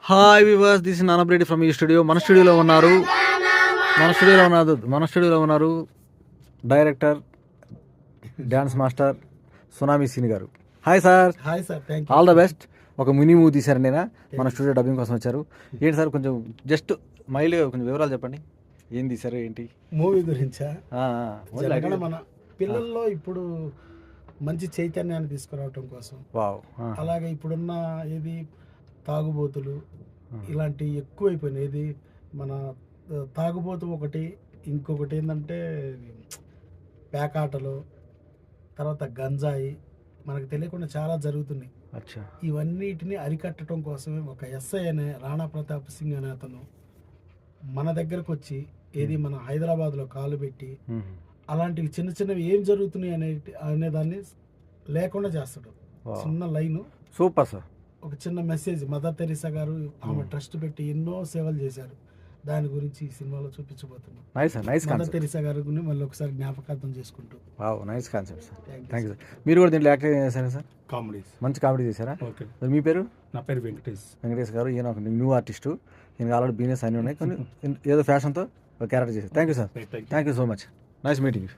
Hi viewers, this is నానబ్రెడ్డి from ఈ studio. మన స్టూడియోలో ఉన్నారు డైరెక్టర్, డ్యాన్స్ మాస్టర్ సునామీ సీని గారు. Hi sir. Hi sir, thank all the best. ఒక మినీ మూవీ తీశారు నేను మన స్టూడియో డబ్బింగ్ కోసం వచ్చారు. ఏంటి సార్, కొంచెం జస్ట్ మైల్డ్గా కొంచెం వివరాలు చెప్పండి. ఏం తీశారు ఏంటి మూవీ గురించా? ఆ, జనగణ మన పిల్లల్లో ఇప్పుడు మంచి చైతన్యాన్ని తీసుకురావటం కోసం. వావ్. అలాగే ఇప్పుడున్న ఏది తాగుబోతులు ఇలాంటివి ఎక్కువైపోయినాయి. ఏది మన తాగుబోతు ఒకటి, ఇంకొకటి ఏంటంటే పేకాటలు, తర్వాత గంజాయి, మనకు తెలియకుండా చాలా జరుగుతున్నాయి. అచ్చా. ఇవన్నిటిని అరికట్టడం కోసమే ఒక ఎస్ఐ అనే రాణా ప్రతాప్ సింగ్ అనే అతను మన దగ్గరకు వచ్చి ఏది మన హైదరాబాద్లో కాలు పెట్టి అలాంటివి చిన్న చిన్నవి ఏం జరుగుతున్నాయి అనేదాన్ని లేకుండా చేస్తాడు. చిన్న లైను, సూపర్ సార్. ఒక చిన్న మెసేజ్. మదర్ తెరీసా గారు ఆమె ట్రస్ట్ పెట్టి ఎన్నో సేవలు చేశారు. దాని గురించి ఈ సినిమాలో చూపించబోతున్నాం. మదర్ తెరీసా గారి గురించి మళ్ళీ ఒకసారి జ్ఞాపకార్థం చేసుకుంటూ. Nice concept sir. Thank you sir. మీరు కూడా దీంట్లో యాక్టింగ్ చేశారా సార్? కామెడీస్, మంచి కామెడీ చేశారా? ఓకే. మీ పేరు? నా పేరు వెంకటేష్ గారు. ఈయన ఒక న్యూ ఆర్టిస్టు. ఈయన ఆల్రెడీ బిజినెస్ అన్నీ ఉన్నాయి, కానీ ఏదో ఫ్యాషన్తో ఒక క్యారెక్టర్ చేశారు. Thank you sir. Thank you so much. Nice meeting.